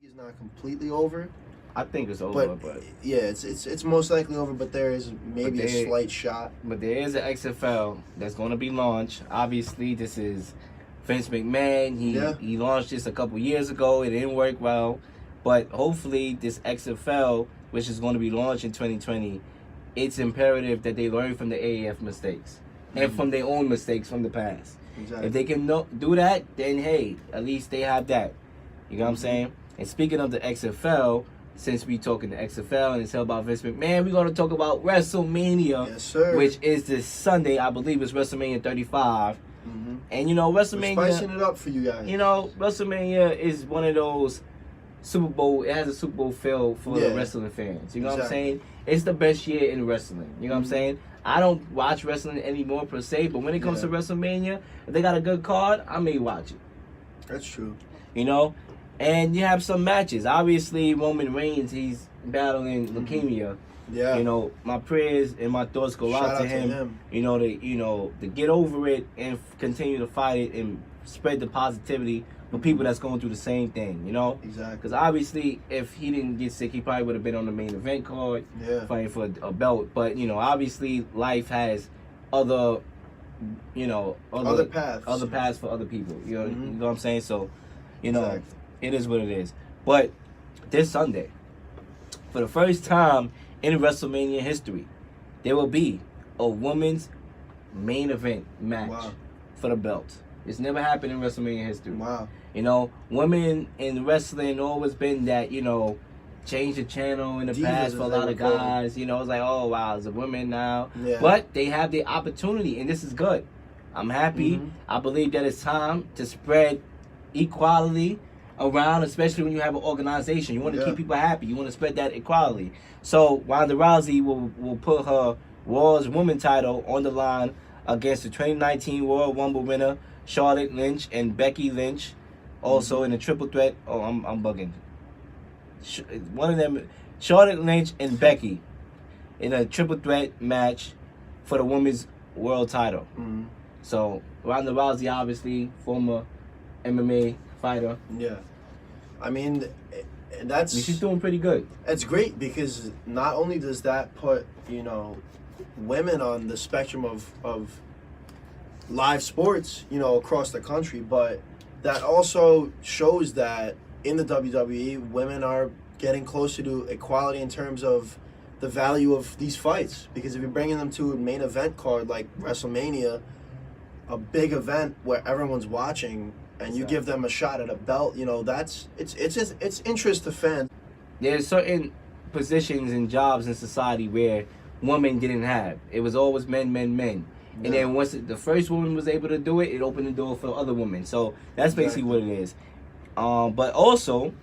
Is not completely over, I think it's over, but yeah, it's most likely over. But there is maybe a slight shot. But there is an XFL that's going to be launched. Obviously, this is Vince McMahon. He launched this a couple years ago. It didn't work well, but hopefully this XFL, which is going to be launched in 2020, it's imperative that they learn from the AAF mistakes and from their own mistakes from the past. Exactly. If they can do that, then hey, at least they have that. You know what I'm saying? And speaking of the XFL, since we talking the XFL and it's held by Vince McMahon, we're going to talk about WrestleMania, yes, sir. Which is this Sunday. I believe it's WrestleMania 35. And you know, WrestleMania, we're spicing it up for you guys. You know, WrestleMania is one of those Super Bowl. It has a Super Bowl feel for the wrestling fans. You know what I'm saying? It's the best year in wrestling. You know what I'm saying? I don't watch wrestling anymore per se, but when it comes to WrestleMania, if they got a good card, I may watch it. That's true. You know, and you have some matches. Obviously, Roman Reigns, he's battling leukemia. Yeah. You know, my prayers and my thoughts go out to him. You know, to get over it and continue to fight it and spread the positivity for people that's going through the same thing. You know, exactly. Because obviously, if he didn't get sick, he probably would have been on the main event card, fighting for a belt. But you know, obviously, life has other, other paths for other people. You know, you know what I'm saying? So, you know, it is what it is. But this Sunday, for the first time in WrestleMania history, there will be a women's main event match for the belt. It's never happened in WrestleMania history. Wow. You know, women in wrestling always been that, change the channel in the past for a lot of guys. You know, it's like, oh, wow, it's a women now. Yeah. But they have the opportunity, and this is good. I'm happy. I believe that it's time to spread equality around, especially when you have an organization. You want to keep people happy. You want to spread that equality. So Ronda Rousey will put her Raw's Women title on the line against the 2019 Royal Rumble winner Charlotte Lynch and Becky Lynch, also in a triple threat. Oh, I'm bugging. One of them, Charlotte Lynch and Becky, in a triple threat match for the women's world title. So Ronda Rousey, obviously former MMA fighter. Yeah, I mean, she's doing pretty good. It's great because not only does that put women on the spectrum of live sports, across the country, but that also shows that in the WWE, women are getting closer to equality in terms of the value of these fights. Because if you're bringing them to a main event card like WrestleMania, a big event where everyone's watching, and you give them a shot at a belt, it's interest to fans. There's certain positions and jobs in society where women didn't have. It was always men. And then once the first woman was able to do it, it opened the door for other women. So that's basically what it is. But also,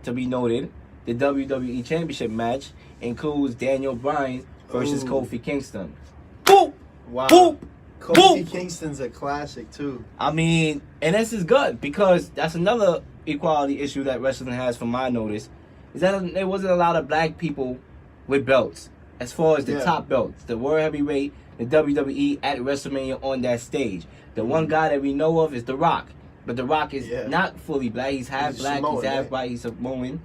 to be noted, the WWE Championship match includes Daniel Bryan versus Kofi Kingston. Boop! Wow. Boop! Kofi Kingston's a classic, too. I mean, and this is good because that's another equality issue that wrestling has from my notice, is that there wasn't a lot of black people with belts as far as the top belts. The World Heavyweight, the WWE at WrestleMania on that stage. The one guy that we know of is The Rock. But The Rock is not fully black. He's half black, Samoan, he's half white, he's Samoan.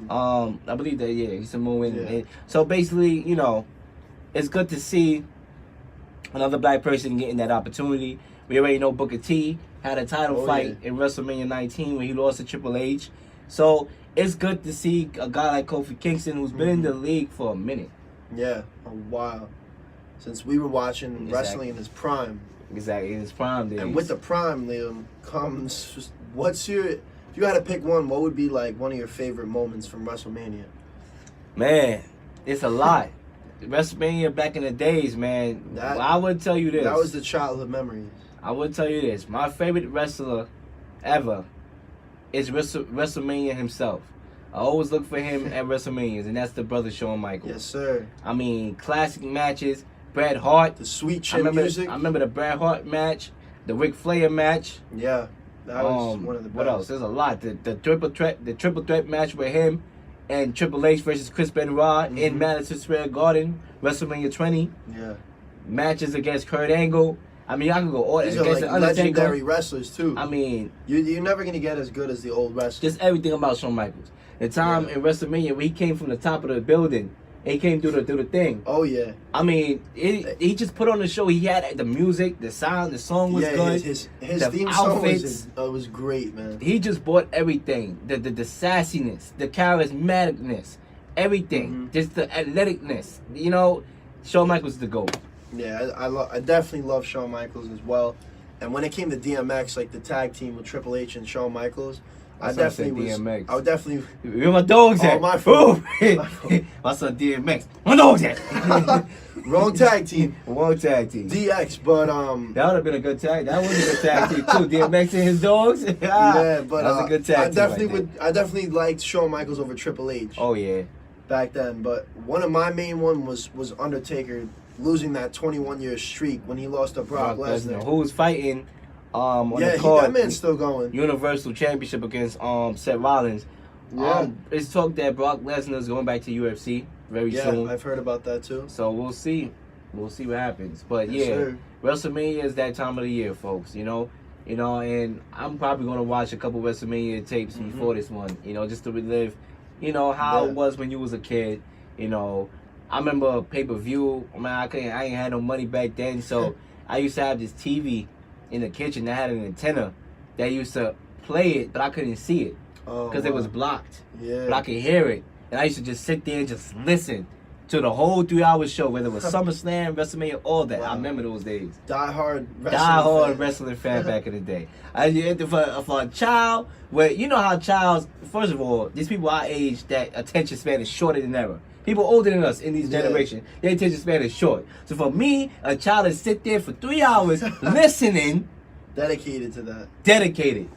I believe that, he's Samoan. Yeah. So basically, it's good to see another black person getting that opportunity. We already know Booker T had a title fight in WrestleMania 19 when he lost to Triple H. So it's good to see a guy like Kofi Kingston who's been in the league for a minute. Yeah, a while. Since we were watching wrestling in his prime. Exactly, in his prime days. And with the prime, Liam, comes, if you had to pick one, what would be like one of your favorite moments from WrestleMania? Man, it's a lot. WrestleMania back in the days, man. I would tell you this. That was the childhood memories. I would tell you this. My favorite wrestler ever is WrestleMania himself. I always look for him at WrestleManias, and that's the brother Shawn Michaels. Yes, sir. I mean, classic matches. Bret Hart. The sweet chin music. I remember the Bret Hart match, the Ric Flair match. Yeah, that was one of the best. What else? There's a lot. The triple threat match with him and Triple H versus Chris Benoit in Madison Square Garden, WrestleMania 20. Yeah. Matches against Kurt Angle. I mean, I can go all These are like legendary wrestlers too. I mean, you're never gonna get as good as the old wrestlers. Just everything about Shawn Michaels. The time in WrestleMania when he came from the top of the building, and he came through the thing. Oh yeah. I mean, he just put on the show. He had the music, the sound, the song was good. His the theme outfits, song was great, man. He just brought everything, the sassiness, the charismaticness, everything, just the athleticness. You know, Shawn Michaels the GOAT. Yeah, I definitely love Shawn Michaels as well. And when it came to DMX, like the tag team with Triple H and Shawn Michaels, I definitely was. DMX. I would definitely. Where my dogs at? Oh, my fault. My son DMX. My dogs at? Wrong tag team. Wrong tag team. DX, but that would have been a good tag. That was a good tag team too. DMX and his dogs. Yeah, but that was a good tag team. I definitely liked Shawn Michaels over Triple H. Oh yeah. Back then, but one of my main one was Undertaker losing that 21-year streak when he lost to Brock Lesnar. Who was fighting on the card. That man's still going. Universal Championship against Seth Rollins. Yeah. It's talk that Brock Lesnar is going back to UFC very soon. Yeah, I've heard about that too. So we'll see. We'll see what happens. But yes, sir. WrestleMania is that time of the year, folks. You know, and I'm probably going to watch a couple WrestleMania tapes before this one. You know, just to relive, how it was when you was a kid. You know, I remember pay-per-view. Man, I ain't had no money back then, so I used to have this TV in the kitchen that had an antenna that used to play it, but I couldn't see it because it was blocked. Yeah. But I could hear it, and I used to just sit there and just listen to the whole 3-hour show, whether it was SummerSlam, WrestleMania, all that. Wow. I remember those days. Die-hard wrestling fan back in the day. For a child, where you know how childs, first of all, these people our age, that attention span is shorter than ever. People older than us in these generations, their attention span is short. So for me, a child to sit there for 3 hours listening. Dedicated to that. Dedicated.